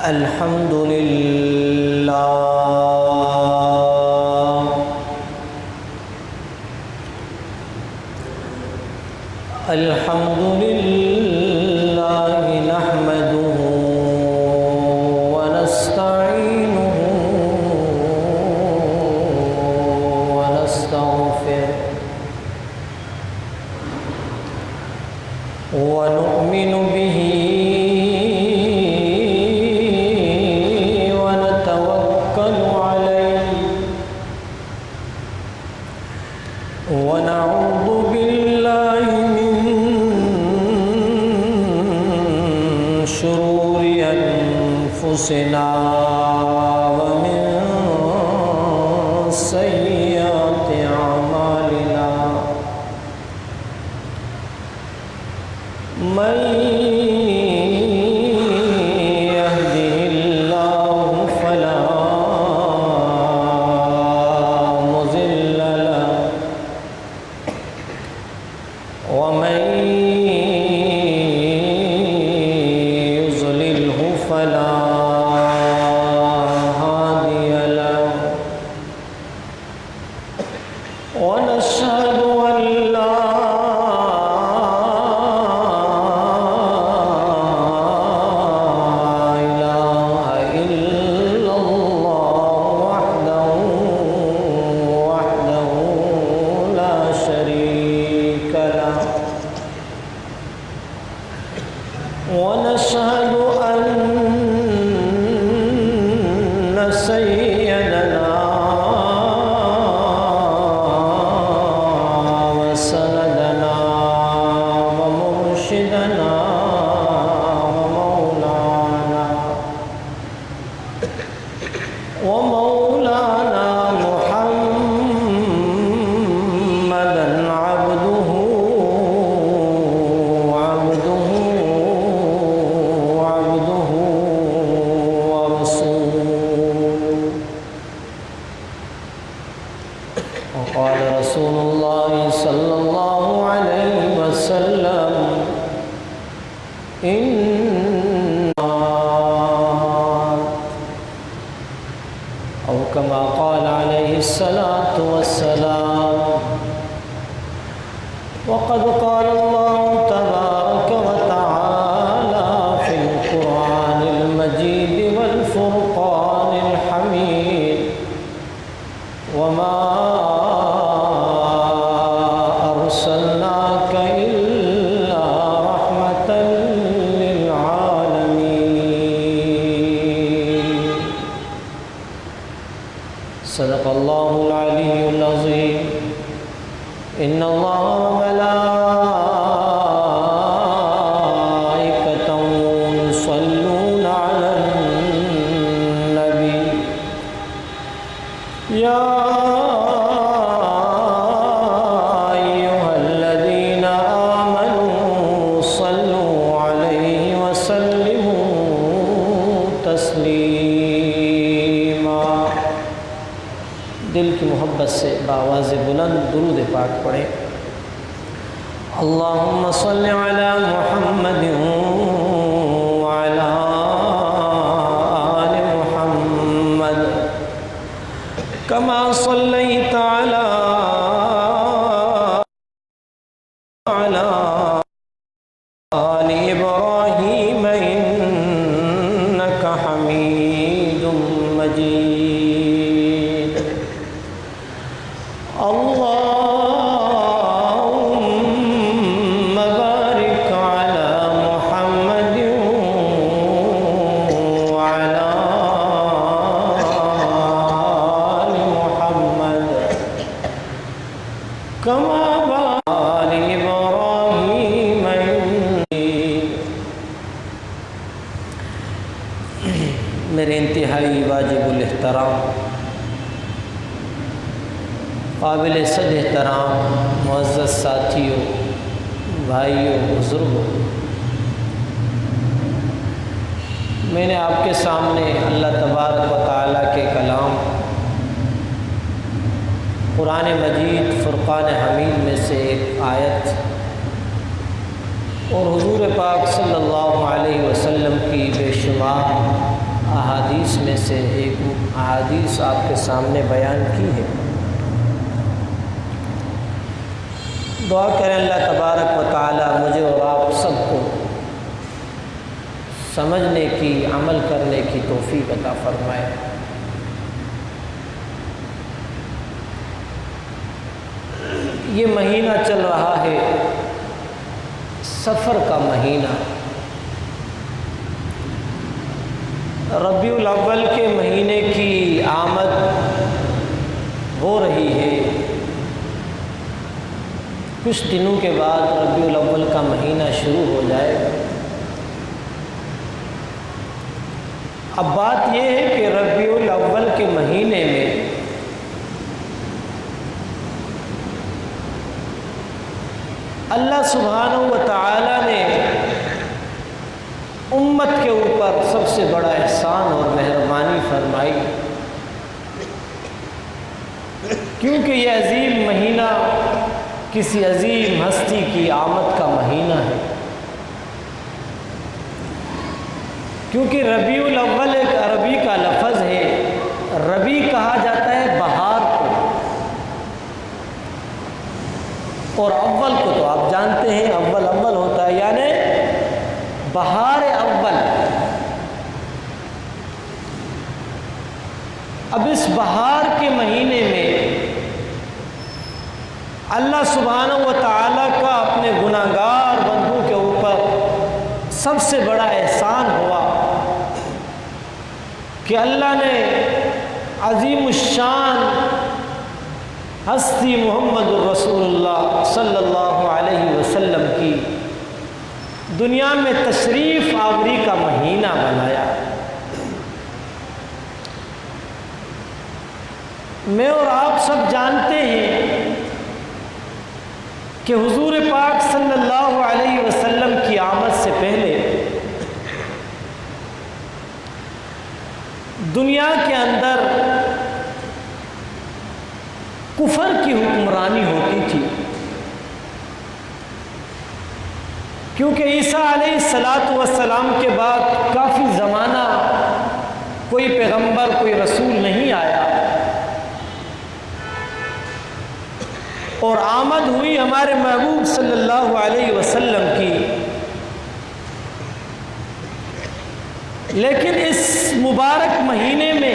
الحمد للہ الحمد للہ نحمده ونستعینه ونستغفره ونؤمن به ونتوكل عليه ونعوذ بالله من شرور أنفسنا ومن سيئات أعمالنا من يهده الله فلا مضل له ومن يضلله فلا هادي له ونشهد أن لا ونشهد أن سيدنا وسندنا ومرشدنا ومولانا محمدا عبده وقال رسول الله صلى الله عليه وسلم أو كما قال عليه الصلاة والسلام. وقد قال الله تبارك وتعالى في القرآن المجيد والفرقان الحميد: وما أرسلناك إلا رحمة للعالمين. صدق الله العلي العظيم. إن الله وملائكته يصلون على النبي يا أيها الذين آمنوا صلوا عليه وسلموا تسلیما. دل کی محبت سے بآواز بلند درود پاک پڑھیں. اللہم صل علی محمد وعلی آل محمد كما صليت على آل إبراهيم إنك حميد مجيد. اللهم بارك على محمد وعلى آل محمد كما آل إبراهيم. میرے انتہائی واجب الاحترام قابل صد احترام معزز ساتھیوں، بھائیوں، بزرگوں، میں نے آپ کے سامنے اللہ تبارک و تعالیٰ کے کلام قرآن مجید فرقان حمید میں سے ایک آیت اور حضور پاک صلی اللہ علیہ وسلم کی بے شمار احادیث میں سے ایک احادیث آپ کے سامنے بیان کی ہے۔ دعا کریں اللہ تبارک و تعالی مجھے اور آپ سب کو سمجھنے کی، عمل کرنے کی توفیق عطا فرمائے۔ یہ مہینہ چل رہا ہے سفر کا مہینہ، ربیع الاول کے مہینے کی آمد ہو رہی ہے۔ کچھ دنوں کے بعد ربیع الاول کا مہینہ شروع ہو جائے گا۔ اب بات یہ ہے کہ ربیع الاول کے مہینے میں اللہ سبحانہ و تعالی نے امت کے اوپر سب سے بڑا احسان اور مہربانی فرمائی، کیونکہ یہ عظیم مہینہ کسی عظیم ہستی کی آمد کا مہینہ ہے۔ کیونکہ ربیع الاول ایک عربی کا لفظ ہے، ربیع کہا جاتا ہے بہار کو، اور اول کو تو آپ جانتے ہیں اول ہوتا ہے، یعنی بہار اول۔ اب اس بہار کے مہینے میں اللہ سبحانہ و تعالیٰ کا اپنے گناہگار بندوں کے اوپر سب سے بڑا احسان ہوا کہ اللہ نے عظیم الشان ہستی محمد الرسول اللہ صلی اللہ علیہ وسلم کی دنیا میں تشریف آوری کا مہینہ بنایا۔ میں اور آپ سب جانتے ہیں کہ حضور پاک صلی اللہ علیہ وسلم کی آمد سے پہلے دنیا کے اندر کفر کی حکمرانی ہوتی تھی، کیونکہ عیسیٰ علیہ السلام کے بعد کافی زمانہ کوئی پیغمبر کوئی رسول نہیں آیا، اور آمد ہوئی ہمارے محبوب صلی اللہ علیہ وسلم کی۔ لیکن اس مبارک مہینے میں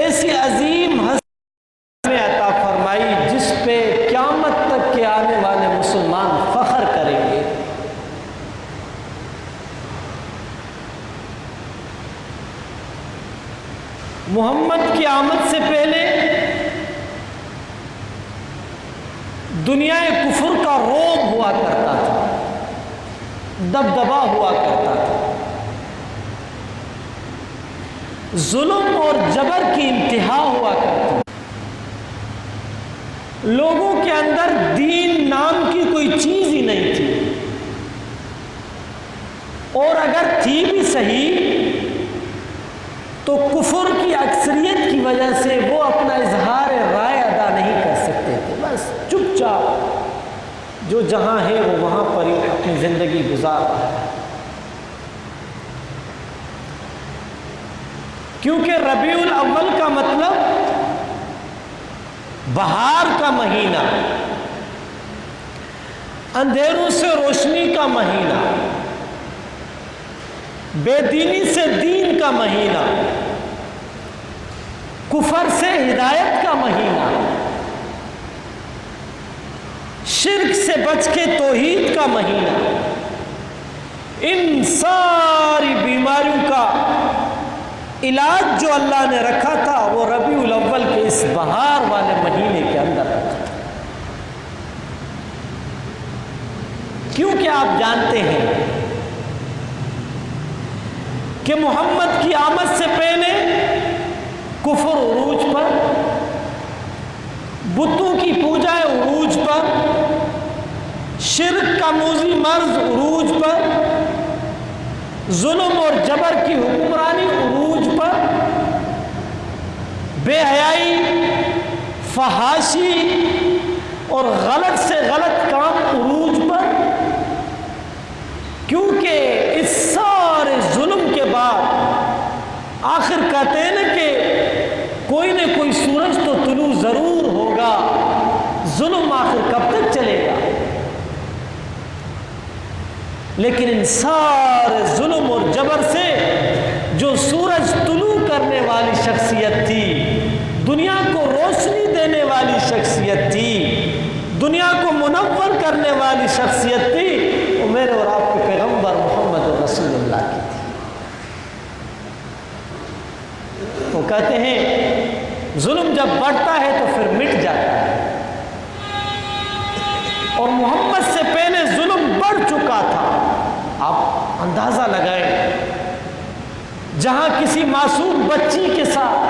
ایسی عظیم ہستی میں عطا فرمائی جس پہ قیامت تک کے آنے والے مسلمان فخر کریں گے۔ محمد کی آمد سے پہلے دنیا کفر کا روب ہوا کرتا تھا، دبدبا ہوا کرتا تھا، ظلم اور جبر کی انتہا ہوا کرتی، لوگوں کے اندر دین نام کی کوئی چیز ہی نہیں تھی، اور اگر تھی بھی صحیح تو کفر کی اکثریت کی وجہ سے وہ اپنا اظہار رائے ادا نہیں کر سکتے تھے، بس چپ چاپ جو جہاں ہے وہ وہاں پر ہی اپنی زندگی گزار رہا ہے۔ کیونکہ ربیع الاول کا مطلب بہار کا مہینہ، اندھیروں سے روشنی کا مہینہ، بے دینی سے دین کا مہینہ، کفر سے ہدایت کا مہینہ، شرک سے بچ کے توحید کا مہینہ، ان ساری بیماریوں کا علاج جو اللہ نے رکھا تھا وہ ربیع الاول کے اس بہار والے مہینے کے اندر رکھا تھا۔ کیونکہ آپ جانتے ہیں کہ محمد کی آمد سے پہلے کفر عروج پر، بتوں کی پوجا عروج پر، شرک کا موذی مرض عروج پر، ظلم اور جبر کی حکمرانی عروج پر، بے حیائی، فحاشی اور غلط سے غلط کام عروج پر، کیونکہ اس سارے ظلم ظلم آخر کب تک چلے گا؟ لیکن ان سارے ظلم اور جبر سے جو سورج طلوع کرنے والی شخصیت تھی، دنیا کو روشنی دینے والی شخصیت تھی، دنیا کو منور کرنے والی شخصیت تھی، وہ میرے اور آپ کے پیغمبر محمد رسول اللہ کی تھی۔ وہ کہتے ہیں ظلم جب بڑھتا ہے تو پھر مٹ جاتا ہے، اور محمد سے پہلے ظلم بڑھ چکا تھا۔ آپ اندازہ لگائیں، جہاں کسی معصوم بچی کے ساتھ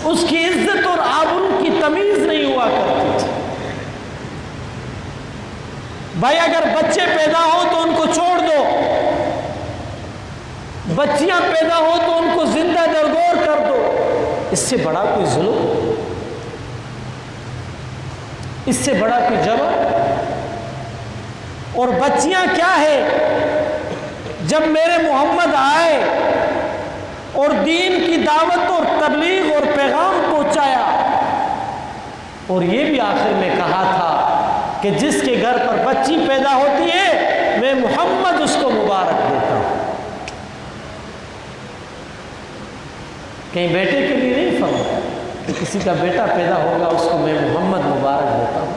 اس کی عزت اور آبرو کی تمیز نہیں ہوا کرتی تھی۔ بھائی اگر بچے پیدا ہو تو ان کو چھوڑ دو، بچیاں پیدا ہو تو ان کو زندہ درگور کر دو، اس سے بڑا کوئی ظلم، اس سے بڑا کوئی جبر؟ اور بچیاں کیا ہے؟ جب میرے محمد آئے اور دین کی دعوت اور تبلیغ اور پیغام پہنچایا، اور یہ بھی آخر میں کہا تھا کہ جس کے گھر پر بچی پیدا ہوتی ہے میں محمد اس کو مبارک دیتا ہوں۔ کہیں بیٹے کے لیے نہیں فرمایا کہ کسی کا بیٹا پیدا ہوگا اس کو میں محمد مبارک دیتا ہوں،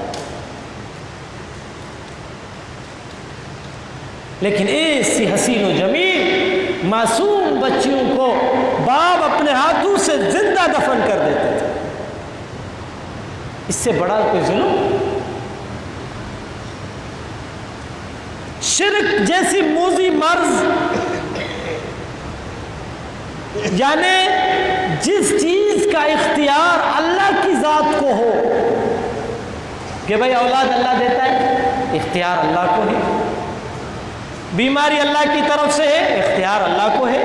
لیکن ایسی حسین و جمیل معصوم بچیوں کو باپ اپنے ہاتھوں سے زندہ دفن کر دیتے تھے۔ اس سے بڑا کوئی ظلم؟ شرک جیسی موذی مرض، یعنی جس چیز کا اختیار اللہ کی ذات کو ہو، کہ بھئی اولاد اللہ دیتا ہے، اختیار اللہ کو ہے، بیماری اللہ کی طرف سے ہے، اختیار اللہ کو ہے،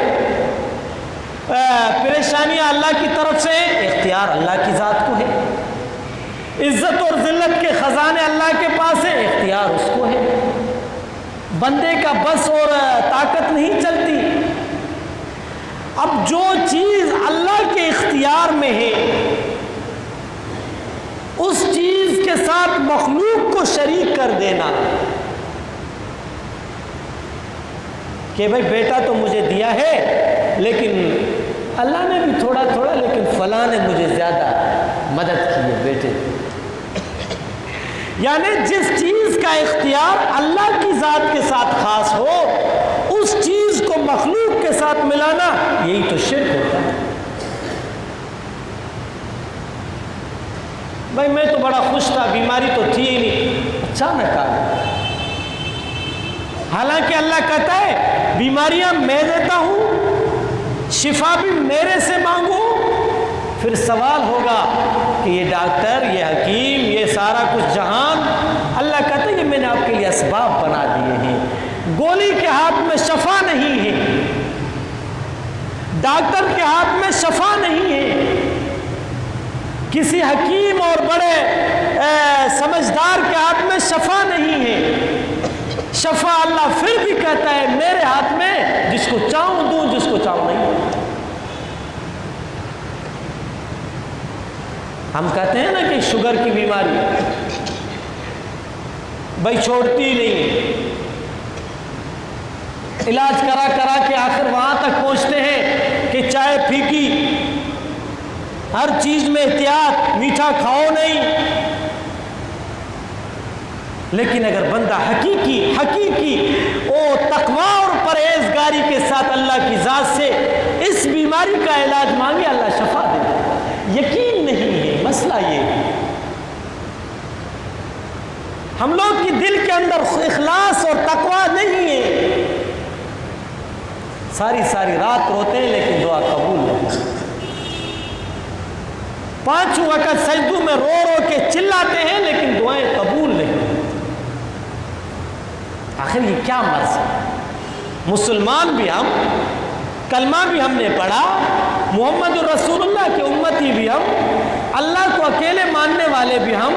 پریشانیاں اللہ کی طرف سے ہے، اختیار اللہ کی ذات کو ہے، عزت اور ذلت کے خزانے اللہ کے پاس ہیں، اختیار اس کو ہے۔ بندے کا بس اور طاقت نہیں چلتی۔ اب جو چیز اللہ کے اختیار میں ہے اس چیز کے ساتھ مخلوق کو شریک کر دینا کہ بھئی بیٹا تو مجھے دیا ہے لیکن اللہ نے بھی تھوڑا تھوڑا، لیکن فلاں نے مجھے زیادہ مدد کی ہے بیٹے۔ یعنی جس چیز کا اختیار اللہ کی ذات کے ساتھ خاص ہو اس چیز کو مخلوق کے ساتھ ملانا، یہی تو شرک ہوتا ہے۔ بھائی میں تو بڑا خوش تھا، بیماری تو تھی ہی نہیں، اچانک آ گئی۔ حالانکہ اللہ کہتا ہے بیماریاں میں دیتا ہوں، شفا بھی میرے سے مانگو۔ پھر سوال ہوگا کہ یہ ڈاکٹر، یہ حکیم، یہ سارا کچھ جہان، اللہ کہتا ہے یہ میں نے آپ کے لیے اسباب بنا دیے ہیں، گولی کے ہاتھ میں شفا نہیں ہے، ڈاکٹر کے ہاتھ میں شفا نہیں ہے، کسی حکیم اور بڑے سمجھدار کے ہاتھ میں شفا نہیں ہے۔ شفا اللہ پھر بھی کہتا ہے میرے ہاتھ میں، جس کو چاہوں دوں، جس کو چاہوں نہیں۔ ہم کہتے ہیں نا کہ شوگر کی بیماری بھائی چھوڑتی نہیں، علاج کرا کرا کے آخر وہاں تک پہنچتے ہیں کہ چائے پھیکی، ہر چیز میں احتیاط، میٹھا کھاؤ نہیں۔ لیکن اگر بندہ حقیقی تقویٰ اور پرہیزگاری کے ساتھ اللہ کی ذات سے اس بیماری کا علاج مانگے، اللہ شفا دے۔ یقین نہیں ہے، مسئلہ یہ ہے ہم لوگ کی دل کے اندر اخلاص اور تقویٰ نہیں ہے، ساری رات روتے ہیں لیکن دعا قبول نہیں، 5 وقت سجدوں میں رو رو کے چلاتے ہیں لیکن دعائیں قبول نہیں۔ آخر یہ کیا مرض ہے؟ مسلمان بھی ہم، کلمہ بھی ہم نے پڑھا، محمد رسول اللہ کے امتی بھی ہم، اللہ کو اکیلے ماننے والے بھی ہم،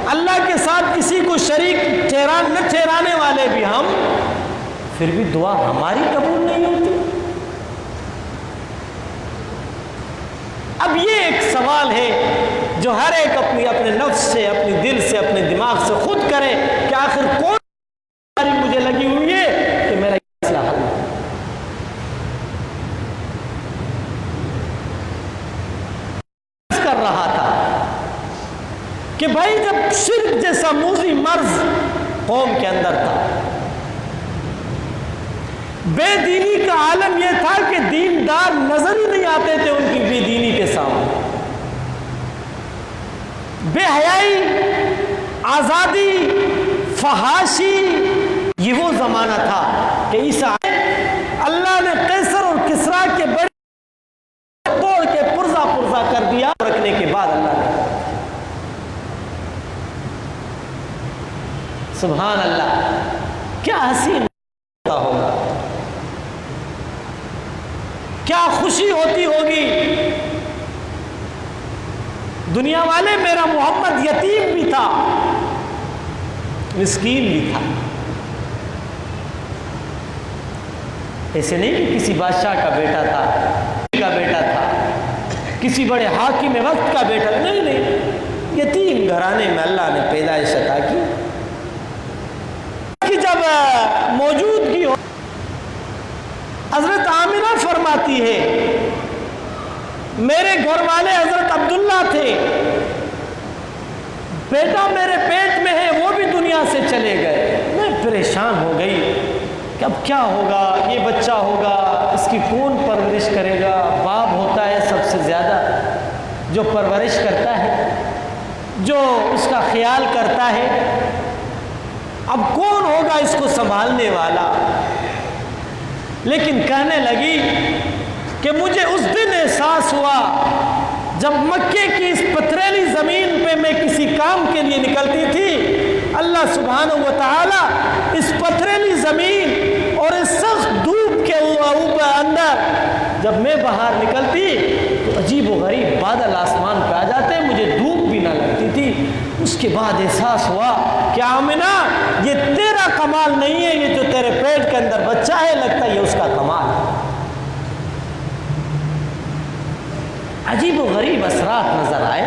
اللہ کے ساتھ کسی کو شریک نہ ٹھہرانے والے بھی ہم، پھر بھی دعا ہماری قبول نہیں ہوتی۔ اب یہ ایک سوال ہے جو ہر ایک اپنے نفس سے کہ بھائی جب شرک جیسا موذی مرض قوم کے اندر تھا، بے دینی کا عالم یہ تھا کہ دیندار نظر ہی نہیں آتے تھے ان کی بے دینی کے سامنے، بے حیائی، آزادی، فحاشی، یہ وہ زمانہ تھا کہ عیسیٰ اللہ نے قیصر اور کسریٰ کے بڑے توڑ کے پرزہ پرزہ کر دیا، رکھنے کے بعد اللہ نے سبحان اللہ کیا حسین ہوگا، کیا خوشی ہوتی ہوگی۔ دنیا والے میرا محمد یتیم بھی تھا، مسکین بھی تھا، ایسے نہیں کہ کسی بادشاہ کا بیٹا تھا، کسی بڑے حاکم وقت کا بیٹا، نہیں، یتیم گھرانے میں اللہ نے پیدائش عطا کی، کہ جب موجودگی ہو۔ حضرت آمنہ فرماتی ہے میرے گھر والے حضرت عبداللہ تھے، بیٹا میرے پیٹ میں ہے وہ بھی دنیا سے چلے گئے، میں پریشان ہو گئی کہ اب کیا ہوگا، یہ بچہ ہوگا، اس کی کون پرورش کرے گا؟ باپ ہوتا ہے سب سے زیادہ جو پرورش کرتا ہے، جو اس کا خیال کرتا ہے، اب کون ہوگا اس کو سنبھالنے والا؟ لیکن کہنے لگی کہ مجھے اس دن احساس ہوا جب مکے کی اس پتھریلی زمین پہ میں کسی کام کے لیے نکلتی تھی، اللہ سبحانہ و تعالی اس پتھریلی زمین اور اس سخت دھوپ کے اندر جب میں باہر نکلتی تو عجیب و غریب بادل آسمان پہ آ جاتے، مجھے دھوپ بھی نہ لگتی تھی۔ اس کے بعد احساس ہوا کہ آمنہ یہ تیرا کمال نہیں ہے، یہ جو تیرے پیٹ کے اندر بچہ ہے لگتا ہے یہ اس کا کمال ہے۔ عجیب و غریب اثرات نظر آئے،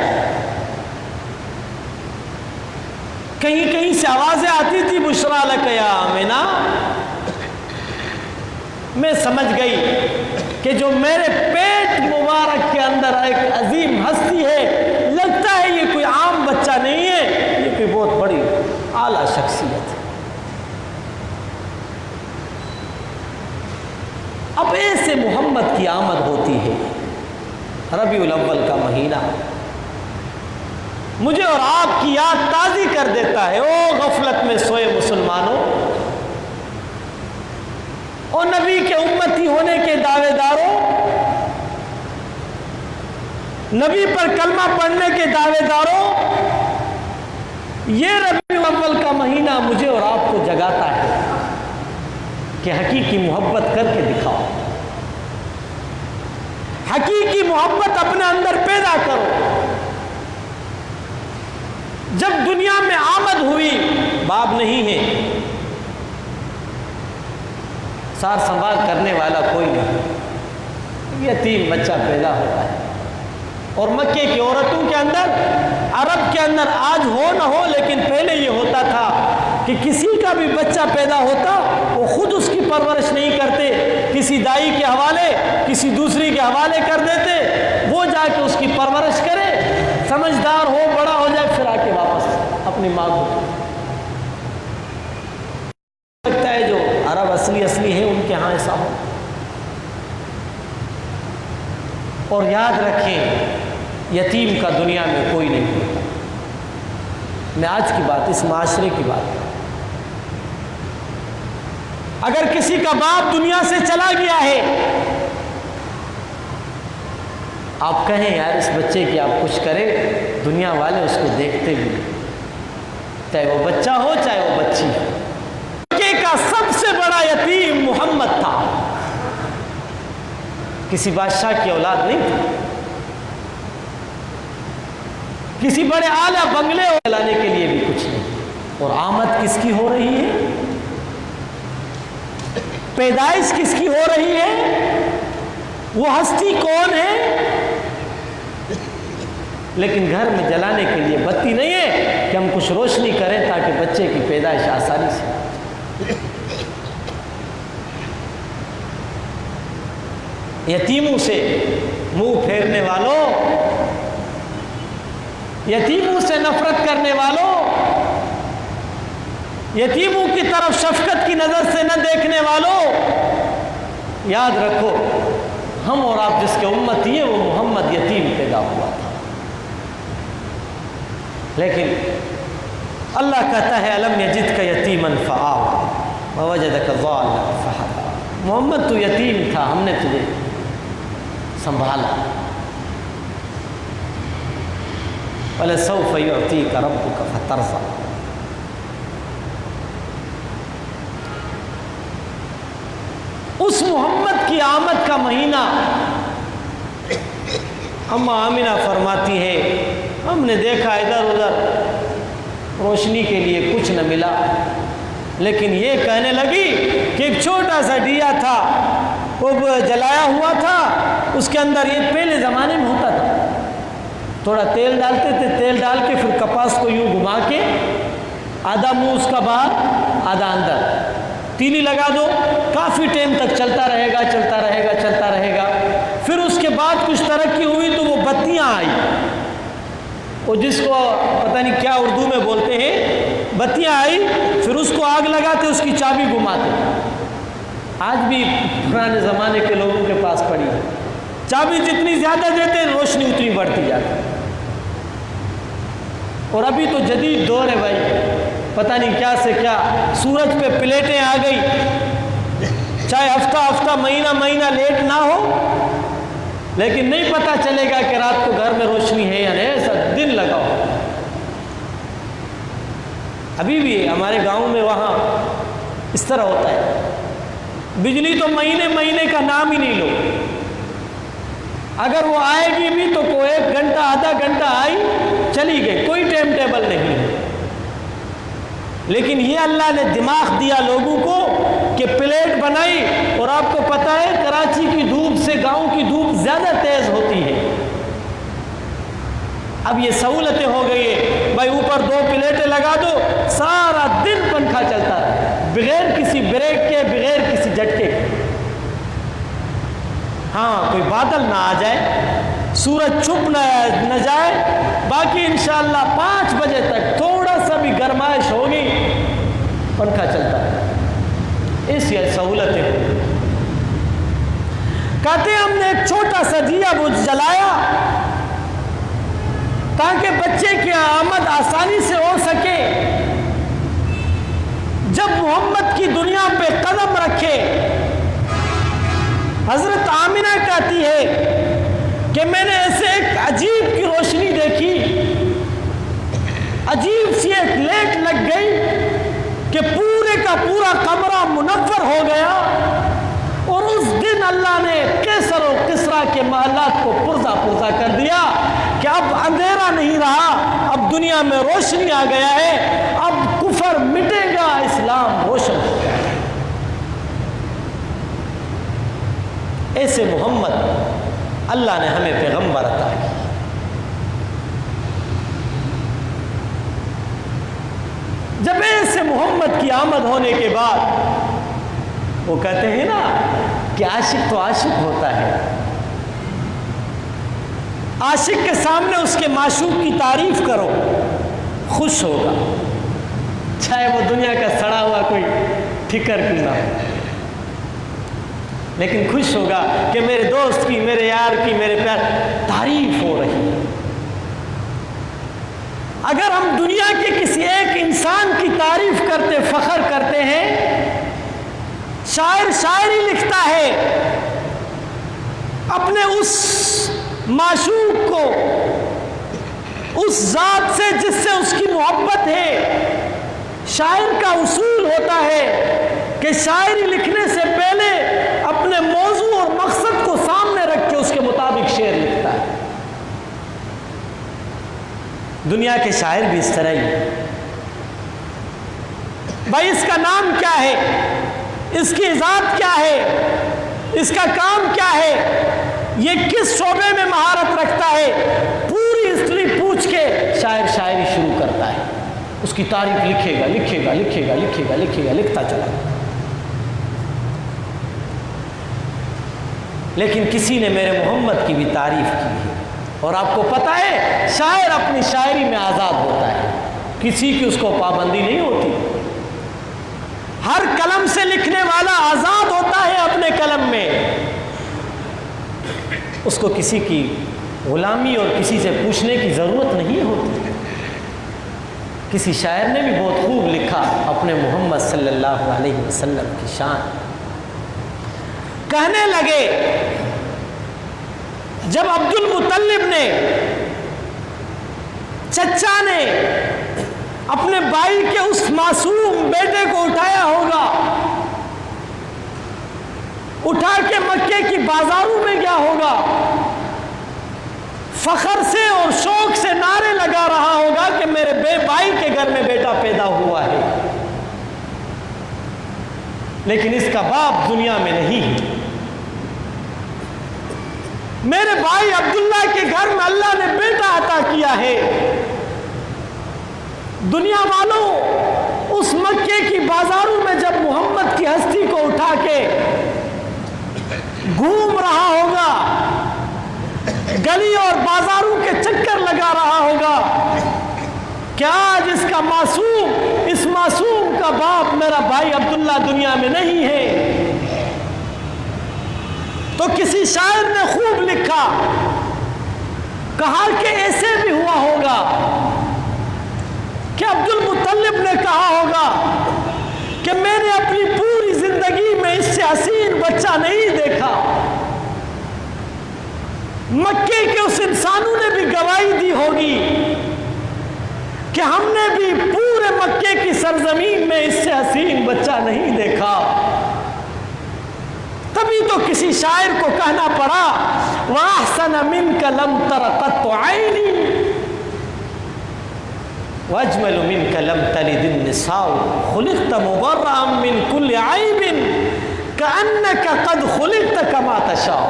کہیں کہیں سے آوازیں آتی تھی بشریٰ لک یا آمنہ، میں سمجھ گئی کہ جو میرے پیٹ مبارک کے اندر ایک عظیم ہستی ہے، لگتا ہے یہ کوئی عام بچہ نہیں ہے، یہ کوئی بہت بڑی اعلیٰ شخصیت ہے۔ اب ایسے محمد کی آمد ہوتی ہے، ربیع الاول کا مہینہ مجھے اور آپ کی یاد تازی کر دیتا ہے، او غفلت میں سوئے مسلمانوں، اور نبی کے امتی ہونے کے دعوے داروں، نبی پر کلمہ پڑھنے کے دعوے داروں، یہ ربیع الاول کا مہینہ مجھے اور آپ کو جگاتا ہے کہ حقیقی محبت کر کے دکھاؤ، حقیقی محبت اپنے اندر پیدا کرو۔ جب دنیا میں آمد ہوئی، باپ نہیں ہے، سار سنبھال کرنے والا کوئی نہیں، یتیم بچہ پیدا ہوتا ہے، اور مکے کی عورتوں کے اندر، عرب کے اندر آج ہو نہ ہو لیکن پہلے یہ ہوتا تھا کہ کسی کا بھی بچہ پیدا ہوتا وہ خود اس کی پرورش نہیں کرتے، کسی دائی کے حوالے، کسی دوسری کے حوالے کر دیتے، وہ جا کے اس کی پرورش کرے، سمجھدار ہو، بڑا ہو جائے، پھر آ کے واپس اپنی ماں کو۔ لگتا ہے جو عرب اصلی ہے ان کے ہاں ایسا ہو۔ اور یاد رکھیں یتیم کا دنیا میں کوئی نہیں ہوتا۔ میں آج کی بات، اس معاشرے کی بات، اگر کسی کا باپ دنیا سے چلا گیا ہے، آپ کہیں یار اس بچے کی آپ کچھ کریں، دنیا والے اس کو دیکھتے بھی، چاہے وہ بچہ ہو چاہے وہ بچی ہو۔ مکے کا سب سے بڑا یتیم محمد تھا، کسی بادشاہ کی اولاد نہیں تھی، کسی بڑے اعلیٰ بنگلے چلانے کے لیے بھی کچھ نہیں۔ اور آمد کس کی ہو رہی ہے؟ پیدائش کس کی ہو رہی ہے؟ وہ ہستی کون ہے؟ لیکن گھر میں جلانے کے لیے بتی نہیں ہے کہ ہم کچھ روشنی کریں تاکہ بچے کی پیدائش آسانی سے۔ یتیموں سے منہ پھیرنے والوں، یتیموں سے نفرت یتیموں کی طرف شفقت کی نظر سے نہ دیکھنے والوں، یاد رکھو ہم اور آپ جس کے امتی ہیں وہ محمد یتیم پیدا ہوا تھا، لیکن اللہ کہتا ہے الم یجدک یتیما فآویٰ ووجدک ضالا فہدیٰ، محمد تو یتیم تھا، ہم نے تجھے سنبھالا، وَلَسَوْفَ يُعْطِيكَ رَبُّكَ فَتَرْضَىٰ، اس محمد کی آمد کا مہینہ اماں آمنہ فرماتی ہے ہم نے دیکھا ادھر ادھر روشنی کے لیے کچھ نہ ملا، لیکن یہ کہنے لگی کہ ایک چھوٹا سا دیا تھا وہ جلایا ہوا تھا، اس کے اندر یہ پہلے زمانے میں ہوتا تھا، تھوڑا تیل ڈالتے تھے، تیل ڈال کے پھر کپاس کو یوں گھما کے آدھا منہ اس کا باہر آدھا اندر، تیلی لگا دو، کافی ٹائم تک چلتا رہے گا چلتا رہے گا چلتا رہے گا۔ پھر اس کے بعد کچھ ترقی ہوئی تو وہ بتیاں آئی، وہ جس کو پتہ نہیں کیا اردو میں بولتے ہیں، بتیاں آئی، پھر اس کو آگ لگاتے، اس کی چابی گھماتے، آج بھی پرانے زمانے کے لوگوں کے پاس پڑی ہے، چابی جتنی زیادہ دیتے روشنی اتنی بڑھتی جاتی۔ اور ابھی تو جدید دور ہے بھائی، پتہ نہیں کیا سے کیا، سورج پہ پلیٹیں آ گئی، چاہے ہفتہ ہفتہ مہینہ مہینہ لیٹ نہ ہو، لیکن نہیں پتہ چلے گا کہ رات کو گھر میں روشنی ہے یا نہیں، ایسا دن لگا ہو۔ ابھی بھی ہمارے گاؤں میں وہاں اس طرح ہوتا ہے، بجلی تو مہینے مہینے کا نام ہی نہیں لو، اگر وہ آئے گی بھی تو کوئی 1 گھنٹہ آدھا گھنٹہ آئی چلی گئی، کوئی ٹائم ٹیبل نہیں۔ لیکن یہ اللہ نے دماغ دیا لوگوں کو کہ پلیٹ بنائی، اور آپ کو پتہ ہے کراچی کی دھوپ سے گاؤں کی دھوپ زیادہ تیز ہوتی ہے، اب یہ سہولتیں ہو گئی ہے بھائی، اوپر 2 پلیٹیں لگا دو، سارا دن پنکھا چلتا رہے بغیر کسی بریک کے، بغیر کسی جھٹکے کے۔ ہاں کوئی بادل نہ آ جائے، سورج چھپ نہ جائے، باقی انشاءاللہ 5 بجے تک تھوڑا سا بھی گرمائش ہوگی پنکھا چلتا ہے، ایسی سہولتیں ہوں۔ کہتے ہیں ہم نے ایک چھوٹا سا دیا وہ جلایا تاکہ بچے کی آمد آسانی سے ہو سکے، جب محمد کی دنیا پہ قدم رکھے، حضرت آمنہ کہتی ہے کہ میں نے ایسے ایک عجیب کی روشنی دیکھی، عجیب سی ایک لیٹ لگ گئی کہ پورے کا پورا کمرہ منور ہو گیا، اور اس دن اللہ نے کیسر و کسریٰ کے محلات کو پرزہ پرزہ کر دیا کہ اب اندھیرا نہیں رہا، اب دنیا میں روشنی آ گیا ہے، اب کفر مٹے گا، اسلام روشن ہو گیا۔ ایسے محمد اللہ نے ہمیں پیغمبر عطا کیا۔ جب ایسے محمد کی آمد ہونے کے بعد وہ کہتے ہیں نا کہ عاشق تو عاشق ہوتا ہے، عاشق کے سامنے اس کے معشوق کی تعریف کرو، خوش ہوگا، چاہے وہ دنیا کا سڑا ہوا کوئی ٹھکر کیوں نہ ہو، لیکن خوش ہوگا کہ میرے دوست کی، میرے یار کی، میرے پیار تعریف ہو رہی ہے۔ اگر ہم دنیا کے کسی ایک انسان کی تعریف کرتے، فخر کرتے ہیں، شاعر شاعری لکھتا ہے اپنے اس معشوق کو، اس ذات سے جس سے اس کی محبت ہے، شاعر کا اصول ہوتا ہے کہ شاعری لکھنے سے پہلے اپنے موضوع اور مقصد کو سامنے رکھ کے اس کے مطابق شعر لکھتا ہے۔ دنیا کے شاعر بھی اس طرح ہی، بھائی اس کا نام کیا ہے، اس کی ذات کیا ہے، اس کا کام کیا ہے، یہ کس شعبے میں مہارت رکھتا ہے، پوری ہسٹری پوچھ کے شاعر شاعری شروع کرتا ہے، اس کی تعریف لکھے گا لکھے گا لکھے گا لکھے گا لکھے گا، لکھتا چلا۔ لیکن کسی نے میرے محمد کی بھی تعریف کی ہے، اور آپ کو پتہ ہے شاعر اپنی شاعری میں آزاد ہوتا ہے، کسی کی اس کو پابندی نہیں ہوتی۔ ہر قلم سے لکھنے والا آزاد ہوتا ہے اپنے قلم میں، اس کو کسی کی غلامی اور کسی سے پوچھنے کی ضرورت نہیں ہوتی۔ کسی شاعر نے بھی بہت خوب لکھا اپنے محمد صلی اللہ علیہ وسلم کی شان، کہنے لگے جب عبد المطلب نے، چچا نے اپنے بھائی کے اس معصوم بیٹے کو اٹھایا ہوگا، اٹھا کے مکے کی بازاروں میں گیا ہوگا، فخر سے اور شوق سے نعرے لگا رہا ہوگا کہ میرے بھائی کے گھر میں بیٹا پیدا ہوا ہے، لیکن اس کا باپ دنیا میں نہیں ہے۔ میرے بھائی عبداللہ کے گھر میں اللہ نے بیٹا عطا کیا ہے۔ دنیا والوں، اس مکے کی بازاروں میں جب محمد کی ہستی کو اٹھا کے گھوم رہا ہوگا، گلی اور بازاروں کے چکر لگا رہا ہوگا، کیا آج اس کا معصوم، اس معصوم کا باپ میرا بھائی عبداللہ دنیا میں نہیں ہے؟ تو کسی شاعر نے خوب لکھا، کہا کہ ایسے بھی ہوا ہوگا کہ عبد المطلب نے کہا ہوگا کہ میں نے اپنی پوری زندگی میں اس سے حسین بچہ نہیں دیکھا۔ مکے کے اس انسانوں نے بھی گواہی دی ہوگی کہ ہم نے بھی پورے مکے کی سرزمین میں اس سے حسین بچہ نہیں دیکھا۔ تبھی تو کسی شاعر کو کہنا پڑا وَأَحْسَنَ مِنْكَ لَمْ تَرَ قَطُّ عَيْنِي وَأَجْمَلُ مِنْكَ لَمْ تَلِدِ النِّسَاءُ خُلِقْتَ مُبَرَّأً مِنْ كُلِّ عَيْبٍ كَأَنَّكَ قَدْ خُلِقْتَ كَمَا تَشَاءُ۔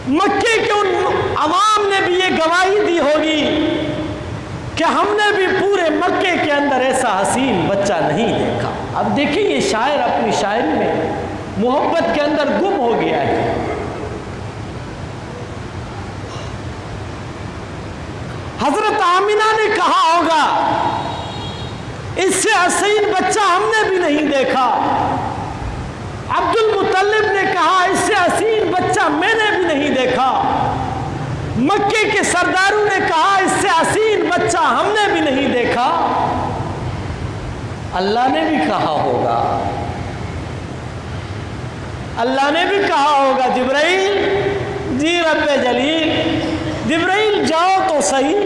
مکے کے ان عوام نے بھی یہ گواہی دی ہوگی کہ ہم نے بھی پورے مکے کے اندر ایسا حسین بچہ نہیں دیکھا۔ اب دیکھیں یہ شاعر اپنی شاعری میں محبت کے اندر گم ہو گیا ہے۔ حضرت آمنہ نے کہا ہوگا اس سے حسین بچہ ہم نے بھی نہیں دیکھا، عبد المطلب نے کہا اس سے حسین بچہ میں نے بھی نہیں دیکھا، مکے کے سرداروں نے کہا اس سے حسین بچہ ہم نے بھی نہیں دیکھا۔ اللہ نے بھی کہا ہوگا، اللہ نے بھی کہا ہوگا جبرائیل، جی رب جلیل، جبرائیل جاؤ تو صحیح،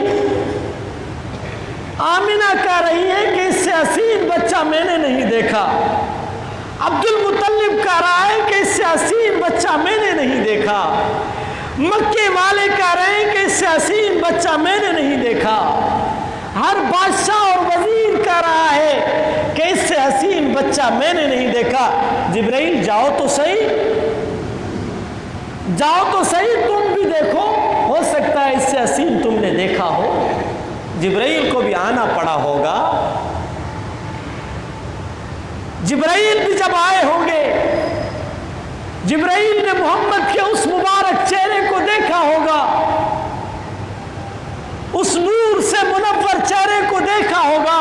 آمنہ کہہ رہی ہے کہ اس سے حسین بچہ میں نے نہیں دیکھا، عبد المطلب کہہ رہا ہے کہ اس سے حسین بچہ میں نے نہیں دیکھا، مکے والے کہہ رہے ہیں کہ اس سے حسین بچہ میں نے نہیں دیکھا، ہر بادشاہ اور وزیر کہہ رہا ہے کہ اس سے حسین بچہ میں نے نہیں دیکھا۔ جبرائیل جاؤ تو صحیح، جاؤ تو صحیح، تم بھی دیکھو، ہو سکتا ہے اس سے حسین تم نے دیکھا ہو۔ جبرائیل کو بھی آنا پڑا ہوگا، جبرائیل بھی جب آئے ہوں گے، جبرائیل نے محمد کے اس مبارک چہرے کو دیکھا ہوگا، اس نور سے منور چہرے کو دیکھا ہوگا،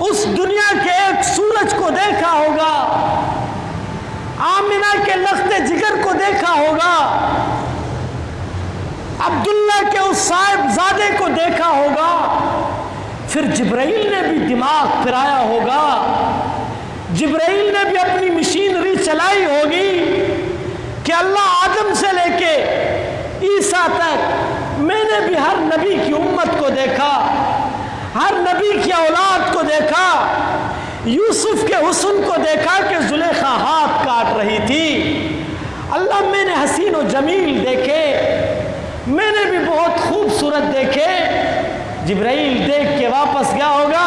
اس دنیا کے ایک سورج کو دیکھا ہوگا، آمنہ کے لخت جگر کو دیکھا ہوگا، عبداللہ کے اس صاحبزادے کو دیکھا ہوگا۔ پھر جبرائیل نے بھی دماغ پھرایا ہوگا، جبرائیل نے بھی اپنی مشینری چلائی ہوگی کہ اللہ آدم سے لے کے عیسیٰ تک میں نے بھی ہر نبی کی امت کو دیکھا، ہر نبی کی اولاد کو دیکھا، یوسف کے حسن کو دیکھا کہ زلیخا ہاتھ کاٹ رہی تھی، اللہ میں نے حسین و جمیل دیکھے، میں نے بھی بہت خوبصورت دیکھے۔ جبرائیل دیکھ کے واپس گیا ہوگا،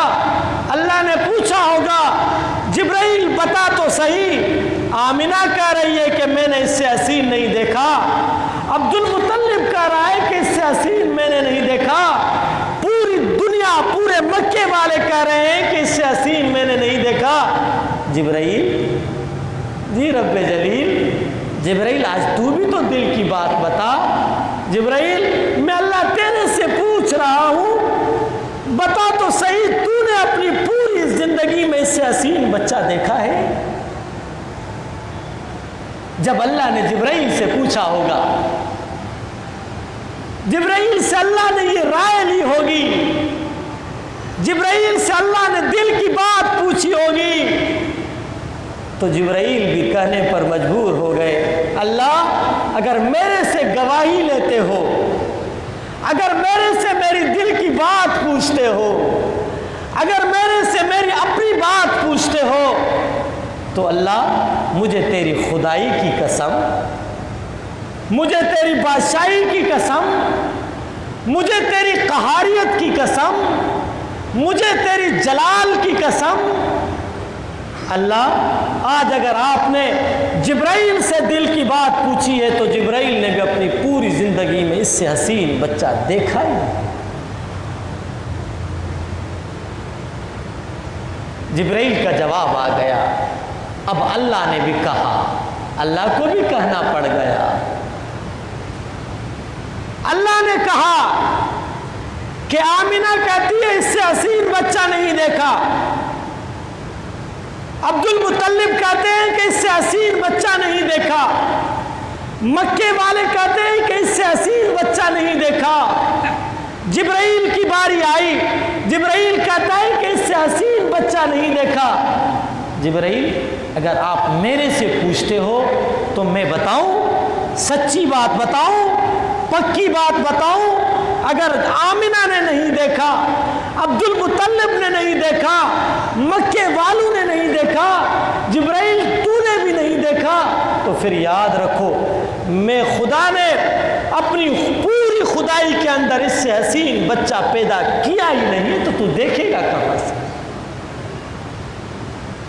اللہ نے پوچھا ہوگا جبرائیل بتا تو صحیح، آمنہ کہہ رہی ہے کہ میں نے اس سے حسین نہیں دیکھا، عبد المطلب کہہ رہا ہے کہ اس سے حسین میں نے نہیں دیکھا، پوری دنیا پورے مکے والے کہہ رہے ہیں کہ اس سے حسین میں نے نہیں دیکھا۔ جبرائیل، جی رب جلیل، جبرائیل آج تو بھی تو دل کی بات بتا، جبرائیل میں اللہ تیرے سے پوچھ رہا ہوں، بتا تو صحیح تو حسین بچہ دیکھا ہے؟ جب اللہ نے جبرائیل سے پوچھا ہوگا، جبرائیل سے اللہ نے یہ رائے لی ہوگی، جبرائیل سے اللہ نے دل کی بات پوچھی ہوگی، تو جبرائیل بھی کہنے پر مجبور ہو گئے، اللہ اگر میرے سے گواہی لیتے ہو، اگر میرے سے میری دل کی بات پوچھتے ہو، اگر میرے سے میری اپنی بات پوچھتے ہو، تو اللہ مجھے تیری خدائی کی قسم، مجھے تیری بادشاہی کی قسم، مجھے تیری قہاریت کی قسم، مجھے تیری جلال کی قسم، اللہ آج اگر آپ نے جبرائیل سے دل کی بات پوچھی ہے تو جبرائیل نے بھی اپنی پوری زندگی میں اس سے حسین بچہ دیکھا ہی نہیں۔ جبرائیل کا جواب آ گیا، اب اللہ نے بھی کہا، اللہ کو بھی کہنا پڑ گیا۔ اللہ نے کہا کہ آمینہ کہتی ہے اس سے حسین بچہ نہیں دیکھا، عبد المطلب کہتے ہیں کہ اس سے حسین بچہ نہیں دیکھا، مکے والے کہتے ہیں کہ اس سے حسین بچہ نہیں دیکھا۔ جبرائیل کی باری آئی، جبرائیل کہتا ہے کہ اس سے حسین بچہ نہیں دیکھا۔ جبرائیل اگر آپ میرے سے پوچھتے ہو تو میں بتاؤں، سچی بات بتاؤں، پکی بات بتاؤں، اگر آمینہ نے نہیں دیکھا، عبد المطلب نے نہیں دیکھا، مکے والوں نے نہیں دیکھا، جبرائیل تو نے بھی نہیں دیکھا، تو پھر یاد رکھو میں خدا نے اپنی پوری خدائی کے اندر اس سے حسین بچہ پیدا کیا ہی نہیں، تو دیکھے گا کہاں سے؟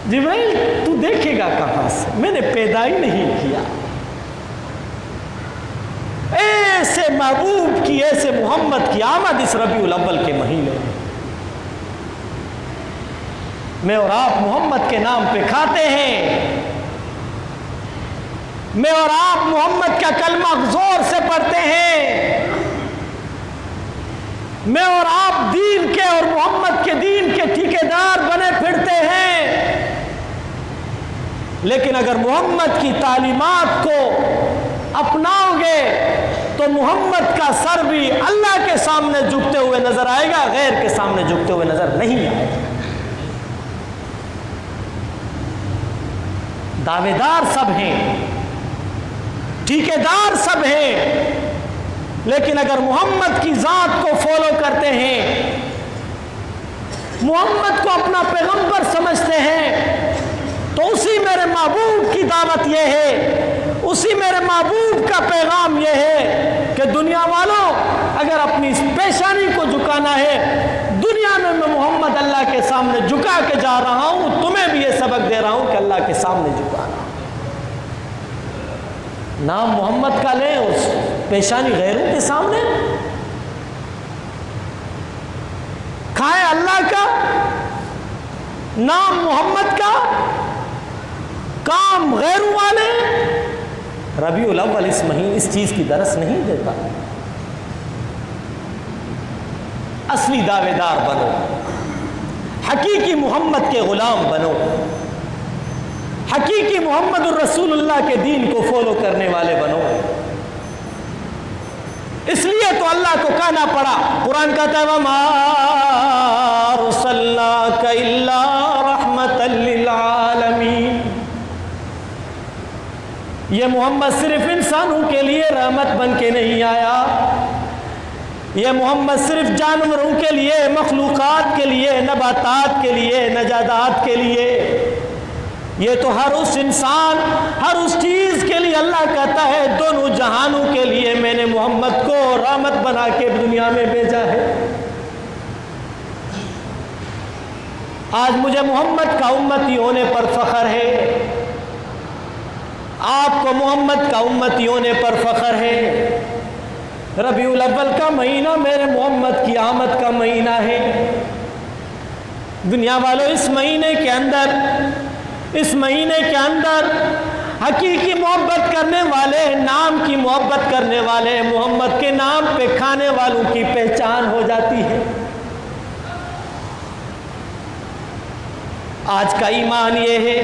جبرائیل تو دیکھے گا کہاں سے؟ میں نے پیدا ہی نہیں کیا۔ ایسے محبوب کی، ایسے محمد کی آمد اس ربیع الاول کے مہینے میں، میں اور آپ محمد کے نام پہ کھاتے ہیں، میں اور آپ محمد کا کلمہ زور سے پڑھتے ہیں، میں اور آپ دین کے اور محمد کے دین کے ٹھیکیدار بنے پھرتے ہیں، لیکن اگر محمد کی تعلیمات کو اپناؤ گے تو محمد کا سر بھی اللہ کے سامنے جھکتے ہوئے نظر آئے گا، غیر کے سامنے جھکتے ہوئے نظر نہیں آئے گا۔ دعوے دار سب ہیں، ٹھیکیدار سب ہیں، لیکن اگر محمد کی ذات کو فالو کرتے ہیں، محمد کو اپنا پیغمبر سمجھتے ہیں، تو اسی میرے محبوب کی دعوت یہ ہے، اسی میرے محبوب کا پیغام یہ ہے کہ دنیا والوں اگر اپنی اس پیشانی کو جھکانا ہے، دنیا میں میں محمد اللہ کے سامنے جھکا کے جا رہا ہوں، تمہیں بھی یہ سبق دے رہا ہوں کہ اللہ کے سامنے جھکانا۔ نام محمد کا لیں، اس پیشانی غیروں کے سامنے کھائیں، اللہ کا نام محمد کا کام غیروں والے۔ ربیع الاول اس مہینے اس چیز کی درس نہیں دیتا۔ اصلی دعوے دار بنو، حقیقی محمد کے غلام بنو، حقیقی محمد الرسول اللہ کے دین کو فالو کرنے والے بنو۔ اس لیے تو اللہ کو کہنا پڑا، قرآن کہتا ہے وَمَا أَرْسَلْنَاكَ إِلَّا رَحْمَةً لِّلْعَالَمِينَ۔ یہ محمد صرف انسانوں کے لیے رحمت بن کے نہیں آیا، یہ محمد صرف جانوروں کے لیے، مخلوقات کے لیے، نباتات کے لیے، نجادات کے لیے، یہ تو ہر اس انسان، ہر اس چیز کے لیے اللہ کہتا ہے دونوں جہانوں کے لیے میں نے محمد کو رحمت بنا کے دنیا میں بھیجا ہے۔ آج مجھے محمد کا امتی ہونے پر فخر ہے، آپ کو محمد کا امتی ہونے پر فخر ہے۔ ربیع الاول کا مہینہ میرے محمد کی آمد کا مہینہ ہے۔ دنیا والوں اس مہینے کے اندر حقیقی محبت کرنے والے، نام کی محبت کرنے والے، محمد کے نام پہ کھانے والوں کی پہچان ہو جاتی ہے۔ آج کا ایمان یہ ہے،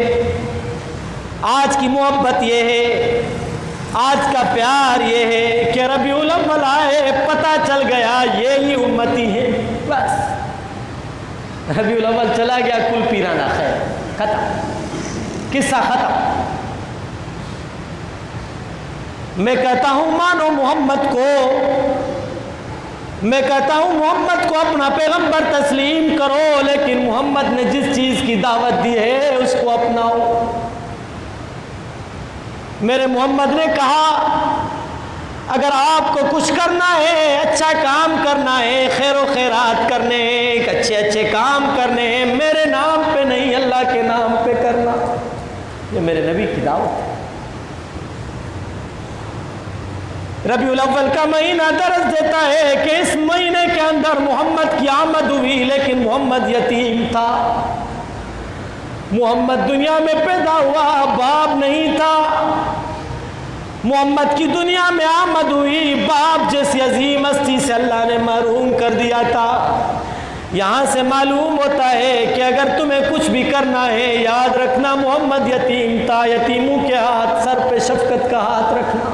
آج کی محبت یہ ہے، آج کا پیار یہ ہے کہ ربیع الاول آئے، پتہ چل گیا یہی امتی ہے، بس ربیع الاول چلا گیا، کل پیرانہ خیر، ختم، قصہ ختم۔ میں کہتا ہوں مانو محمد کو، میں کہتا ہوں محمد کو اپنا پیغمبر تسلیم کرو، لیکن محمد نے جس چیز کی دعوت دی ہے اس کو اپناؤ۔ میرے محمد نے کہا اگر آپ کو کچھ کرنا ہے، اچھا کام کرنا ہے، خیر و خیرات کرنے ہیں، اچھے اچھے کام کرنے ہیں، میرے نام پہ نہیں اللہ کے نام پہ کرنا، یہ میرے نبی کی دعوت ہے۔ ربیع الاول کا مہینہ درس دیتا ہے کہ اس مہینے کے اندر محمد کی آمد ہوئی، لیکن محمد یتیم تھا، محمد دنیا میں پیدا ہوا، باپ نہیں تھا، محمد کی دنیا میں آمد ہوئی، باپ جیسی عظیم ہستی سے اللہ نے محروم کر دیا تھا۔ یہاں سے معلوم ہوتا ہے کہ اگر تمہیں کچھ بھی کرنا ہے یاد رکھنا محمد یتیم تھا، یتیموں کے ہاتھ، سر پہ شفقت کا ہاتھ رکھنا۔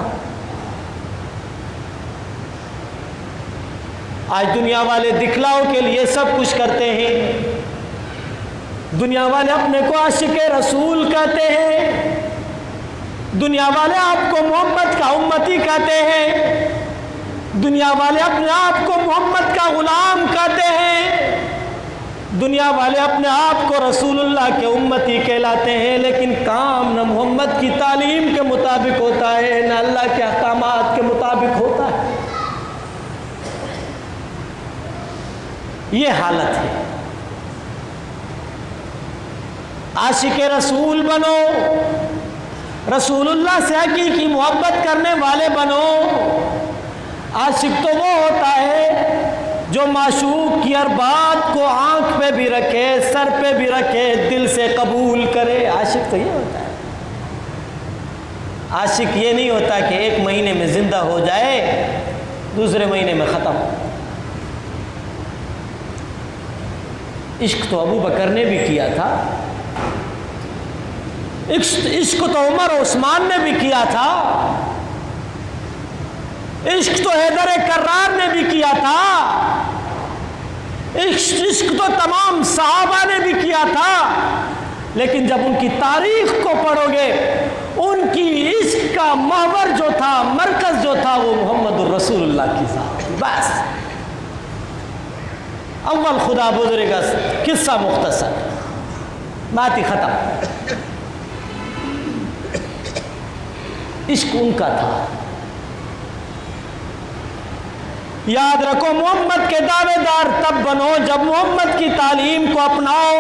آج دنیا والے دکھلاؤ کے لیے سب کچھ کرتے ہیں، دنیا والے اپنے کو عاشق رسول کہتے ہیں، دنیا والے آپ کو محمد کا امتی کہتے ہیں، دنیا والے اپنے آپ کو محمد کا غلام کہتے ہیں، دنیا والے اپنے آپ کو رسول اللہ کے امتی کہلاتے ہیں، لیکن کام نہ محمد کی تعلیم کے مطابق ہوتا ہے نہ اللہ کے احکامات کے مطابق ہوتا ہے۔ یہ حالت ہے۔ عاشق رسول بنو، رسول اللہ سے حقیقی محبت کرنے والے بنو۔ عاشق تو وہ ہوتا ہے جو معشوق کی ہر بات کو آنکھ پہ بھی رکھے، سر پہ بھی رکھے، دل سے قبول کرے، عاشق تو یہ ہوتا ہے۔ عاشق یہ نہیں ہوتا کہ ایک مہینے میں زندہ ہو جائے، دوسرے مہینے میں ختم۔ عشق تو ابو بکر نے بھی کیا تھا، عشق تو عمر عثمان نے بھی کیا تھا، عشق تو حیدر کرار نے بھی کیا تھا، عشق تو تمام صحابہ نے بھی کیا تھا، لیکن جب ان کی تاریخ کو پڑھو گے، ان کی عشق کا محور جو تھا، مرکز جو تھا، وہ محمد الرسول اللہ کی ذات، بس۔ اول خدا بزرگ قصہ مختصر، بات ہی ختم۔ عشق ان کا تھا۔ یاد رکھو محمد کے دعوے دار تب بنو جب محمد کی تعلیم کو اپناؤ،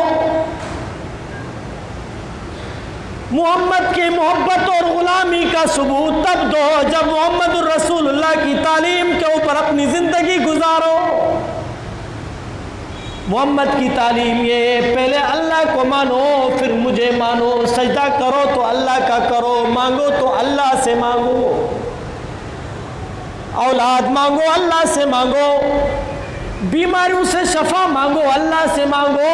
محمد کی محبت اور غلامی کا ثبوت تب دو جب محمد الرسول اللہ کی تعلیم کے اوپر اپنی زندگی گزارو۔ محمد کی تعلیم یہ پہلے اللہ کو مانو، پھر مجھے مانو، سجدہ کرو تو اللہ کا کرو، مانگو تو اللہ سے مانگو، اولاد مانگو اللہ سے مانگو، بیماریوں سے شفا مانگو اللہ سے مانگو،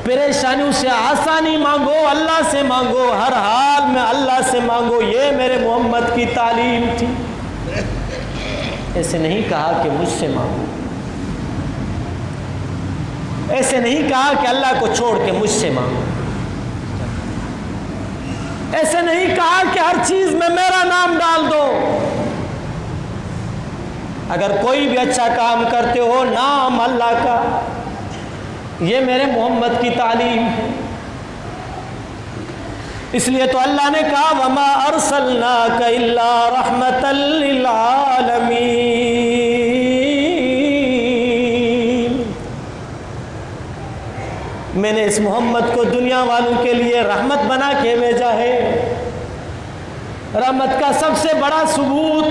پریشانیوں سے آسانی مانگو اللہ سے مانگو، ہر حال میں اللہ سے مانگو۔ یہ میرے محمد کی تعلیم تھی۔ ایسے نہیں کہا کہ مجھ سے مانگو، ایسے نہیں کہا کہ اللہ کو چھوڑ کے مجھ سے مانگو، ایسے نہیں کہا کہ ہر چیز میں میرا نام ڈال دو۔ اگر کوئی بھی اچھا کام کرتے ہو نام اللہ کا، یہ میرے محمد کی تعلیم ہے۔ اس لیے تو اللہ نے کہا وَمَا أَرْسَلْنَاكَ إِلَّا رَحْمَةً لِّلْعَالَمِينَ، میں نے اس محمد کو دنیا والوں کے لیے رحمت بنا کے بھیجا ہے۔ رحمت کا سب سے بڑا ثبوت،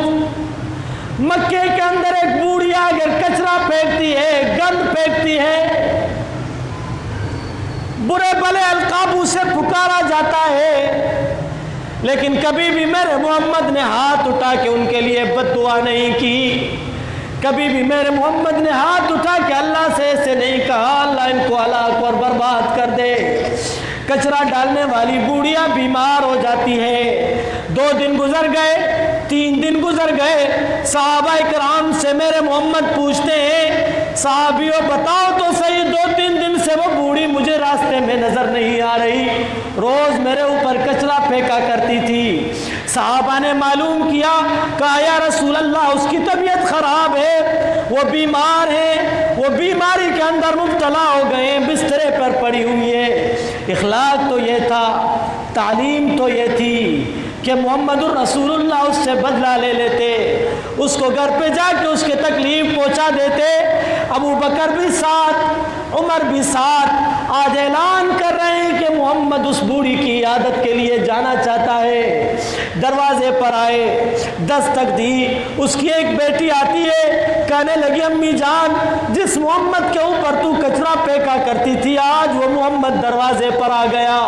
مکے کے اندر ایک بوڑھیا اگر کچرا پھینکتی ہے، گند پھینکتی ہے، برے بھلے القابوں سے پکارا جاتا ہے، لیکن کبھی بھی میرے محمد نے ہاتھ اٹھا کے ان کے لیے بد دعا نہیں کی، کبھی بھی میرے محمد نے ہاتھ اٹھا کے اللہ سے ایسے نہیں کہا اللہ ان کو ہلاک اور برباد کر دے۔ کچرا ڈالنے والی بوڑھیاں بیمار ہو جاتی ہے، 2 دن گزر گئے، 3 دن گزر گئے، صحابہ کرام سے میرے محمد پوچھتے ہیں صحابیوں بتاؤ تو صحیح 2-3 دن سے وہ بوڑھی مجھے راستے میں نظر نہیں آ رہی، روز میرے اوپر کچرا پھینکا کرتی تھی۔ صحابہ نے معلوم کیا، کہا یا رسول اللہ اس کی طبیعت خراب ہے، وہ بیمار ہے، وہ بیماری کے اندر مبتلا ہو گئے ہیں، بسترے پر پڑی ہوئی ہے۔ اخلاق تو یہ تھا، تعلیم تو یہ تھی کہ محمد الرسول اللہ اس سے بدلہ لے لیتے، اس کو گھر پہ جا کے اس کے تکلیف پہنچا دیتے۔ ابو بکر بھی ساتھ، عمر بھی ساتھ، آج اعلان کر رہے ہیں کہ محمد اس بوڑھی کی عیادت کے لیے جانا چاہتا ہے۔ دروازے پر آئے، دستک دی، اس کی ایک بیٹی آتی ہے، کہنے لگی امی جان جس محمد کے اوپر تو کچرا پھینکا کرتی تھی آج وہ محمد دروازے پر آ گیا،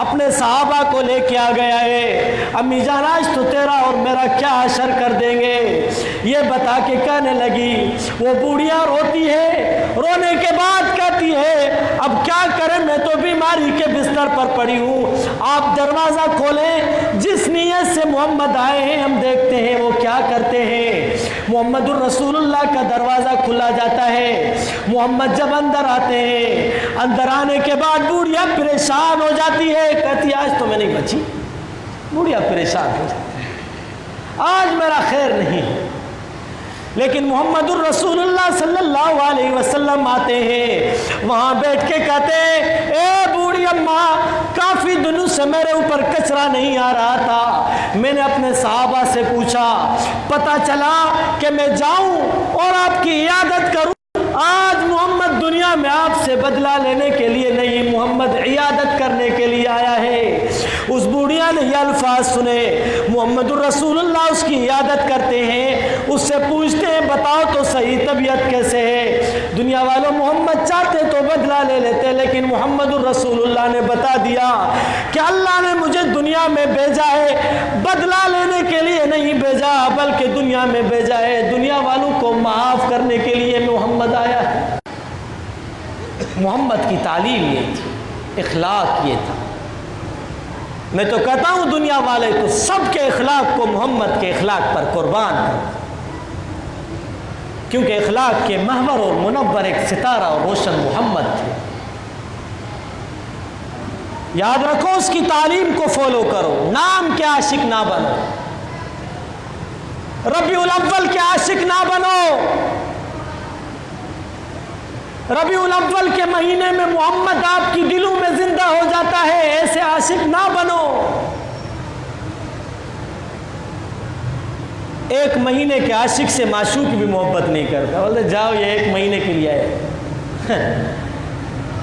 اپنے صحابہ کو لے کے آ گیا ہے، امی جان آج تو تیرا اور میرا کیا حشر کر دیں گے، یہ بتا کے کہنے لگی۔ وہ بوڑھیاں روتی ہے، رونے کے بعد کہتی ہے اب کیا کریں میں تو بیماری کے بستر پر پڑی ہوں، آپ دروازہ کھولیں، جس نیت سے محمد آئے ہیں ہم دیکھتے ہیں وہ کیا کرتے ہیں۔ محمد الرسول اللہ کا دروازہ کھلا جاتا ہے، محمد جب اندر آتے ہیں، اندر آنے کے بعد بوڑھیا پریشان ہو جاتی ہے، کہتی آج تو میں نہیں بچی، بوڑھیا پریشان ہو جاتی ہے آج میرا خیر نہیں ہے۔ لیکن محمد الرسول اللہ صلی اللہ علیہ وسلم آتے ہیں، وہاں بیٹھ کے کہتے ہیں اے بوڑھی اماں کافی دنوں سے میرے اوپر کچرا نہیں آ رہا تھا، میں نے اپنے صحابہ سے پوچھا، پتہ چلا کہ میں جاؤں اور آپ کی عیادت کروں، آج محمد دنیا میں آپ سے بدلہ لینے کے لیے نہیں، محمد عیادت کرنے کے لیے آیا ہے۔ اس بوڑھیا نے یہ الفاظ سنے، محمد الرسول اللہ اس کی عیادت کرتے ہیں، اس سے پوچھتے ہیں بتاؤ تو صحیح طبیعت کیسے ہے۔ دنیا والوں محمد چاہتے تو بدلہ لے لیتے، لیکن محمد الرسول اللہ نے بتا دیا کہ اللہ نے مجھے دنیا میں بھیجا ہے، بدلہ لینے کے لیے نہیں بھیجا بلکہ دنیا میں بھیجا ہے، دنیا والوں کو معاف کرنے کے لیے محمد آیا ہے۔ محمد کی تعلیم یہ تھی، اخلاق یہ تھا۔ میں تو کہتا ہوں دنیا والے تو سب کے اخلاق کو محمد کے اخلاق پر قربان کر، کیونکہ اخلاق کے محور اور منور ایک ستارہ اور روشن محمد تھے۔ یاد رکھو اس کی تعلیم کو فالو کرو، نام کے عاشق نہ بنو، ربیع الاول کے عاشق نہ بنو، ربیع الاول کے مہینے میں محمد آپ کی دلوں میں زندہ ہو جاتا ہے، ایسے عاشق نہ بنو۔ 1 مہینے کے عاشق سے معشوق بھی محبت نہیں کرتا، بولتے جاؤ یہ 1 مہینے کے لیے آئے،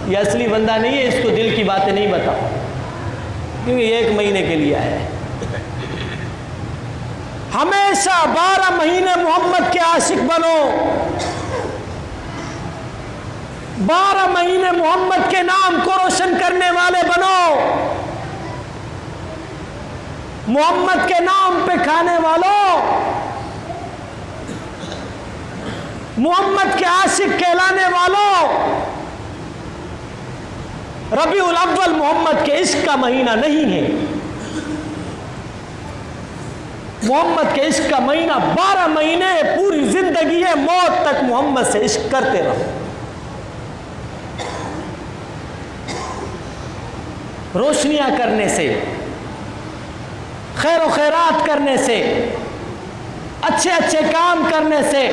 یہ اصلی بندہ نہیں ہے، اس کو دل کی باتیں نہیں بتاؤ، کیونکہ یہ 1 مہینے کے لیے آیا ہے۔ ہمیشہ 12 مہینے محمد کے عاشق بنو، 12 مہینے محمد کے نام کو روشن کرنے والے بنو، محمد کے نام پہ کھانے والوں، محمد کے عاشق کہلانے والوں۔ ربیع الاول محمد کے عشق کا مہینہ نہیں ہے، محمد کے عشق کا مہینہ 12 مہینے پوری زندگی ہے، موت تک محمد سے عشق کرتے رہو۔ روشنیاں کرنے سے، خیر و خیرات کرنے سے، اچھے اچھے کام کرنے سے،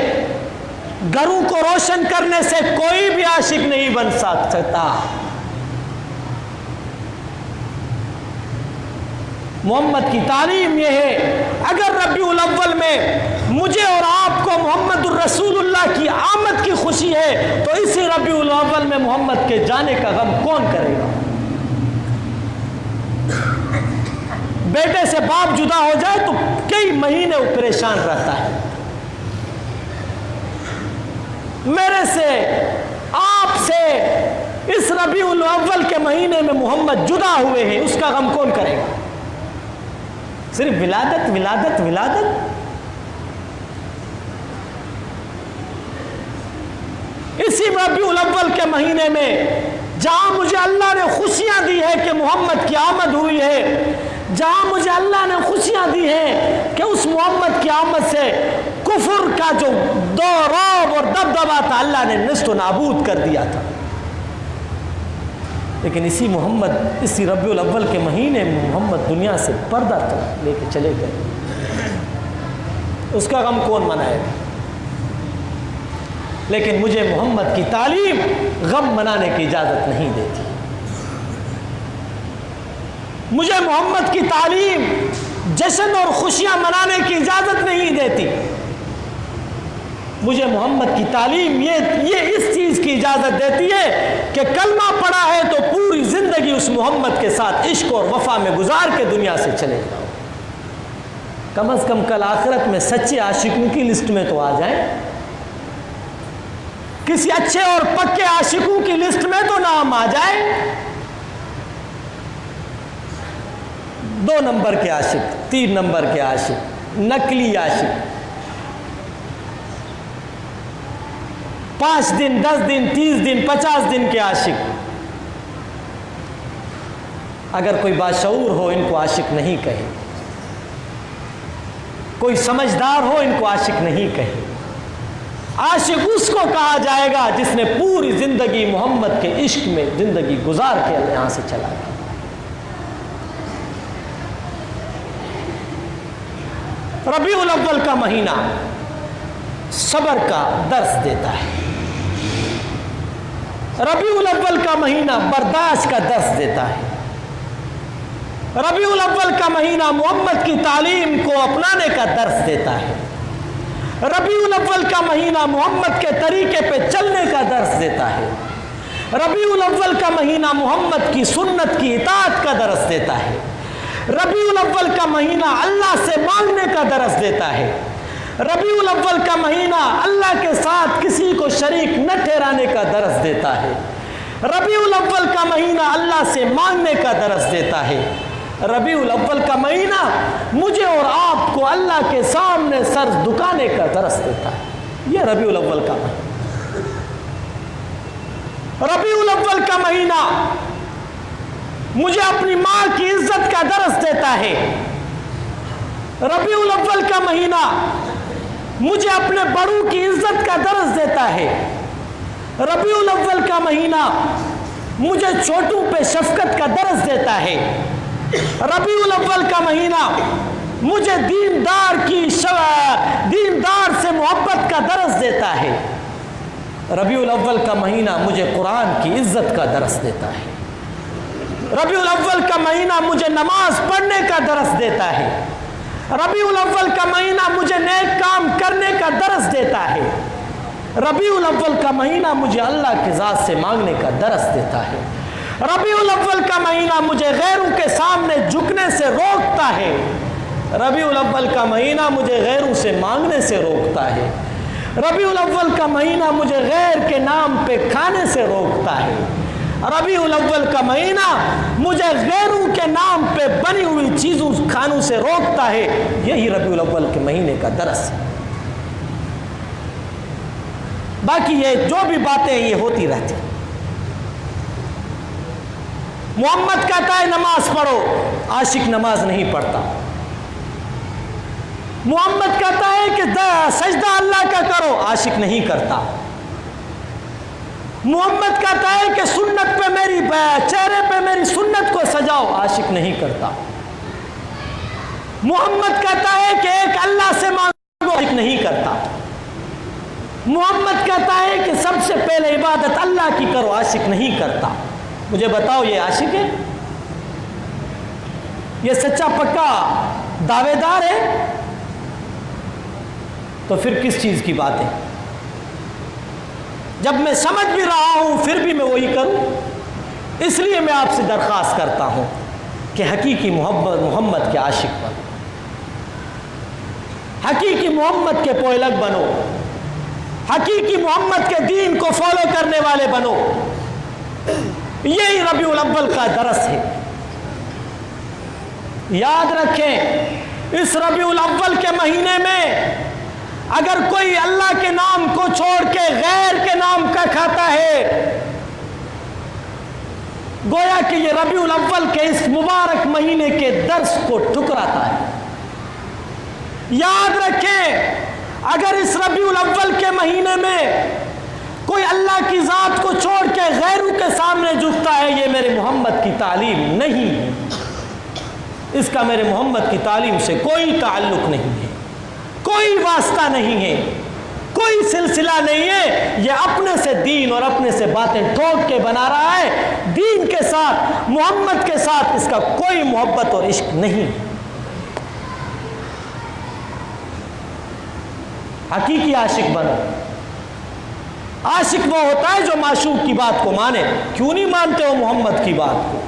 گھروں کو روشن کرنے سے کوئی بھی عاشق نہیں بن سکتا۔ محمد کی تعلیم یہ ہے، اگر ربیع الاول میں مجھے اور آپ کو محمد الرسول اللہ کی آمد کی خوشی ہے تو اسی ربیع الاول میں محمد کے جانے کا غم کون کرے گا؟ بیٹے سے باپ جدا ہو جائے تو کئی مہینے وہ پریشان رہتا ہے، میرے سے آپ سے اس ربیع الاول کے مہینے میں محمد جدا ہوئے ہیں، اس کا غم کون کرے گا؟ صرف ولادت ولادت ولادت، اسی ربیع الاول کے مہینے میں جہاں مجھے اللہ نے خوشیاں دی ہے کہ محمد کی آمد ہوئی ہے، جہاں مجھے اللہ نے خوشیاں دی ہیں کہ اس محمد کی آمد سے کفر کا جو رعب اور دبدبا تھا اللہ نے نیست و نابود کر دیا تھا، لیکن اسی ربیع الاول کے مہینے میں محمد دنیا سے پردہ لے کے چلے گئے۔ اس کا غم کون منائے گا؟ لیکن مجھے محمد کی تعلیم غم منانے کی اجازت نہیں دیتی، مجھے محمد کی تعلیم جشن اور خوشیاں منانے کی اجازت نہیں دیتی، مجھے محمد کی تعلیم یہ اس چیز کی اجازت دیتی ہے کہ کلمہ پڑھا ہے تو پوری زندگی اس محمد کے ساتھ عشق اور وفا میں گزار کے دنیا سے چلے جاؤ۔ کم از کم کل آخرت میں سچے عاشقوں کی لسٹ میں تو آ جائیں، کسی اچھے اور پکے عاشقوں کی لسٹ میں تو نام آ جائے۔ 2 نمبر کے عاشق، 3 نمبر کے عاشق، نقلی عاشق، 5 دن 10 دن 30 دن 50 دن کے عاشق، اگر کوئی باشعور ہو ان کو عاشق نہیں کہے، کوئی سمجھدار ہو ان کو عاشق نہیں کہے۔ عاشق اس کو کہا جائے گا جس نے پوری زندگی محمد کے عشق میں زندگی گزار کے یہاں سے چلا گیا۔ ربیع الاول کا مہینہ صبر کا درس دیتا ہے، ربیع الاول کا مہینہ برداشت کا درس دیتا ہے، ربیع الاول کا مہینہ محمد کی تعلیم کو اپنانے کا درس دیتا ہے، ربیع الاول کا مہینہ محمد کے طریقے پہ چلنے کا درس دیتا ہے، ربیع الاول کا مہینہ محمد کی سنت کی اطاعت کا درس دیتا ہے، ربیع الاول کا مہینہ اللہ سے مانگنے کا درس دیتا ہے، ربیع الاول کا مہینہ اللہ کے ساتھ کسی کو شریک نہ ٹھہرانے کا درس دیتا ہے، ربیع الاول کا مہینہ اللہ سے مانگنے کا درس دیتا ہے، ربیع الاول کا مہینہ مجھے اور آپ کو اللہ کے سامنے سر جھکانے کا درس دیتا ہے۔ یہ ربیع الاول کا مہینہ، ربیع الاول کا مہینہ مجھے اپنی ماں کی عزت کا درس دیتا ہے، ربیع الاول کا مہینہ مجھے اپنے بڑوں کی عزت کا درس دیتا ہے، ربیع الاول کا مہینہ مجھے چھوٹوں پہ شفقت کا درس دیتا ہے، ربیع الاول کا مہینہ مجھے دیندار سے محبت کا درس دیتا ہے، ربیع الاول کا مہینہ مجھے قرآن کی عزت کا درس دیتا ہے، ربیع الاول کا مہینہ مجھے نماز پڑھنے کا درس دیتا ہے، ربیع الاول کا مہینہ مجھے نیک کام کرنے کا درس دیتا ہے، ربیع الاول کا مہینہ مجھے اللہ کی ذات سے مانگنے کا درس دیتا ہے، ربیع الاول کا مہینہ مجھے غیروں کے سامنے جھکنے سے روکتا ہے، ربیع الاول کا مہینہ مجھے غیروں سے مانگنے سے روکتا ہے، ربیع الاول کا مہینہ مجھے غیر کے نام پہ کھانے سے روکتا ہے، ربیع الاول کا مہینہ مجھے غیروں کے نام پہ بنی ہوئی چیزوں کھانوں سے روکتا ہے۔ یہی ربیع الاول کے مہینے کا درس ہے۔ باقی یہ جو بھی باتیں یہ ہوتی رہتی۔ محمد کہتا ہے نماز پڑھو، عاشق نماز نہیں پڑھتا۔ محمد کہتا ہے کہ سجدہ اللہ کا کرو، عاشق نہیں کرتا۔ محمد کہتا ہے کہ سنت پہ چہرے پہ میری سنت کو سجاؤ، عاشق نہیں کرتا۔ محمد کہتا ہے کہ ایک اللہ سے مانگو، عاشق نہیں کرتا۔ محمد کہتا ہے کہ سب سے پہلے عبادت اللہ کی کرو، عاشق نہیں کرتا۔ مجھے بتاؤ یہ عاشق ہے؟ یہ سچا پکا دعوے دار ہے؟ تو پھر کس چیز کی بات ہے؟ جب میں سمجھ بھی رہا ہوں پھر بھی میں وہی کروں۔ اس لیے میں آپ سے درخواست کرتا ہوں کہ حقیقی محمد کے عاشق بنو، حقیقی محمد کے پوئلگ بنو، حقیقی محمد کے دین کو فالو کرنے والے بنو۔ یہی ربیع الاول کا درس ہے۔ یاد رکھیں اس ربیع الاول کے مہینے میں اگر کوئی اللہ کے نام کو چھوڑ کے غیر کے نام کا کھاتا ہے، گویا کہ یہ ربیع الاول کے اس مبارک مہینے کے درس کو ٹھکراتا ہے۔ یاد رکھیں، اگر اس ربیع الاول کے مہینے میں کوئی اللہ کی ذات کو چھوڑ کے غیروں کے سامنے جھکتا ہے، یہ میرے محمد کی تعلیم نہیں ہے، اس کا میرے محمد کی تعلیم سے کوئی تعلق نہیں ہے، کوئی واسطہ نہیں ہے، کوئی سلسلہ نہیں ہے۔ یہ اپنے سے دین اور اپنے سے باتیں ٹھوک کے بنا رہا ہے، دین کے ساتھ، محمد کے ساتھ اس کا کوئی محبت اور عشق نہیں۔ حقیقی عاشق بنو۔ عاشق وہ ہوتا ہے جو معشوق کی بات کو مانے۔ کیوں نہیں مانتے ہو محمد کی بات کو؟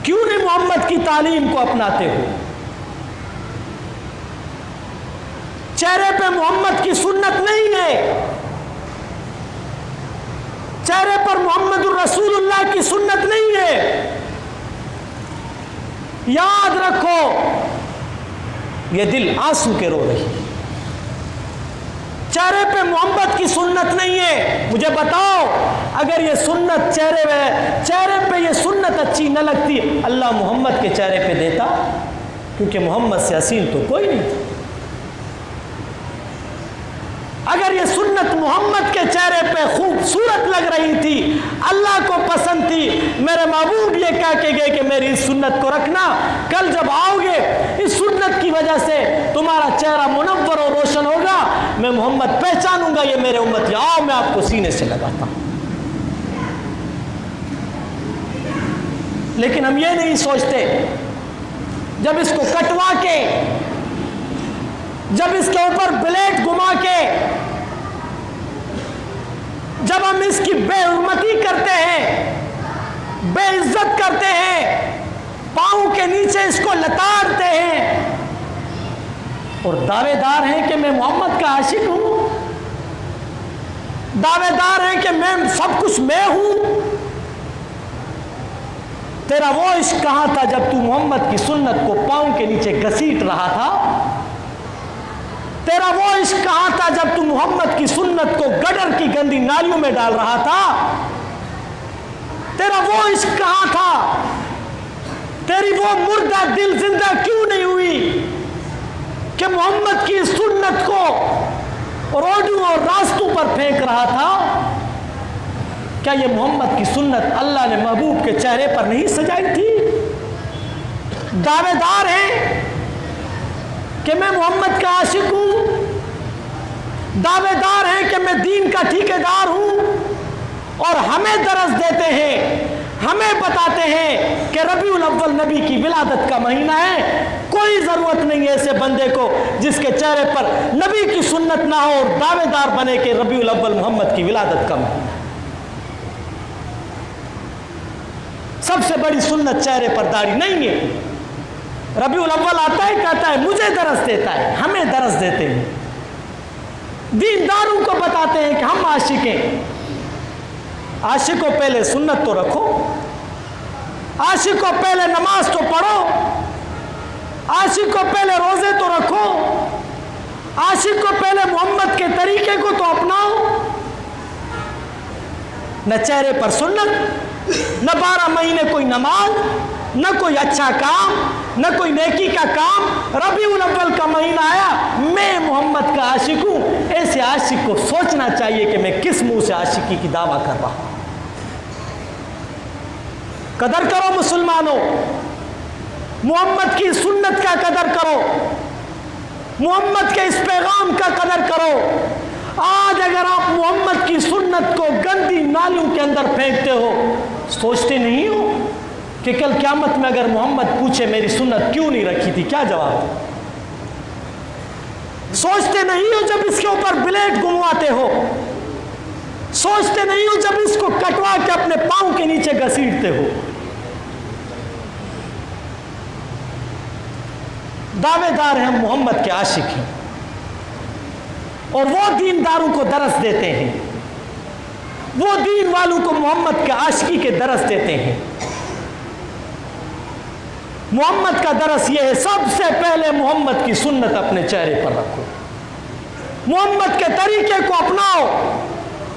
کیوں نہیں محمد کی تعلیم کو اپناتے ہو؟ چہرے پہ محمد کی سنت نہیں ہے، چہرے پر محمد الرسول اللہ کی سنت نہیں ہے۔ یاد رکھو، یہ دل آنسو کے رو رہی ہے، چہرے پہ محمد کی سنت نہیں ہے۔ مجھے بتاؤ، اگر یہ سنت چہرے پہ یہ سنت اچھی نہ لگتی، اللہ محمد کے چہرے پہ دیتا؟ کیونکہ محمد سے حسین تو کوئی نہیں تھا۔ اگر یہ سنت محمد کے چہرے پہ خوبصورت لگ رہی تھی، اللہ کو پسند تھی، میرے محبوب یہ کہہ کے گئے کہ میری اس سنت کو رکھنا، کل جب آؤ گے اس سنت کی وجہ سے تمہارا چہرہ منور اور روشن ہوگا، میں محمد پہچانوں گا، یہ میرے امتی، آؤ میں آپ کو سینے سے لگاتا ہوں۔ لیکن ہم یہ نہیں سوچتے، جب اس کو کٹوا کے، جب اس کے اوپر بلیڈ گھما کے، جب ہم اس کی بے حرمتی کرتے ہیں، بے عزت کرتے ہیں، پاؤں کے نیچے اس کو لتاڑتے ہیں اور دعوے دار ہیں کہ میں محمد کا عاشق ہوں، دعوے دار ہیں کہ میں سب کچھ میں ہوں، تیرا وہ عشق کہاں تھا جب تو محمد کی سنت کو پاؤں کے نیچے گھسیٹ رہا تھا؟ تیرا وہ عشق کہاں تھا جب تو محمد کی سنت کو گٹر کی گندی نالیوں میں ڈال رہا تھا؟ تیرا وہ عشق کہاں تھا؟ تیری وہ مردہ دل زندہ کیوں نہیں ہوئی کہ محمد کی سنت کو روڈوں اور راستوں پر پھینک رہا تھا؟ کیا یہ محمد کی سنت اللہ نے محبوب کے چہرے پر نہیں سجائی تھی؟ دعوے دار ہیں کہ میں محمد کا عاشق ہوں، دعوے دار ہیں کہ میں دین کا ٹھیکیدار ہوں، اور ہمیں درس دیتے ہیں، ہمیں بتاتے ہیں کہ ربیع الاول نبی کی ولادت کا مہینہ ہے۔ کوئی ضرورت نہیں ہے ایسے بندے کو جس کے چہرے پر نبی کی سنت نہ ہو اور دعوے دار بنے کہ ربیع الاول محمد کی ولادت کا مہینہ ہے۔ سب سے بڑی سنت چہرے پر داڑھی نہیں ہے۔ ربیع الاول آتا ہے، کہتا ہے مجھے درس دیتا ہے، ہمیں درس دیتے ہیں، دینداروں کو بتاتے ہیں کہ ہم عاشق ہیں۔ عاشق کو پہلے سنت تو رکھو، عاشق کو پہلے نماز تو پڑھو، عاشق کو پہلے روزے تو رکھو، عاشق کو پہلے محمد کے طریقے کو تو اپناؤ۔ نہ چہرے پر سنت، نہ 12 مہینے کوئی نماز، نہ کوئی اچھا کام، نہ کوئی نیکی کا کام۔ ربیع الاول کا مہینہ آیا، میں محمد کا عاشق ہوں۔ ایسے عاشق کو سوچنا چاہیے کہ میں کس منہ سے عاشقی کی دعویٰ کر رہا ہوں۔ قدر کرو مسلمانوں، محمد کی سنت کا قدر کرو، محمد کے اس پیغام کا قدر کرو۔ آج اگر آپ محمد کی سنت کو گندی نالیوں کے اندر پھینکتے ہو، سوچتے نہیں ہو کہ کل قیامت میں اگر محمد پوچھے میری سنت کیوں نہیں رکھی تھی، کیا جواب دو؟ سوچتے نہیں ہو جب اس کے اوپر بلیڈ گھمواتے ہو، سوچتے نہیں ہو جب اس کو کٹوا کے اپنے پاؤں کے نیچے گھسیٹتے ہو۔ دعوے دار ہیں ہم محمد کے عاشق ہیں، اور وہ دینداروں کو درس دیتے ہیں، وہ دین والوں کو محمد کے عاشقی کے درس دیتے ہیں۔ محمد کا درس یہ ہے، سب سے پہلے محمد کی سنت اپنے چہرے پر رکھو، محمد کے طریقے کو اپنا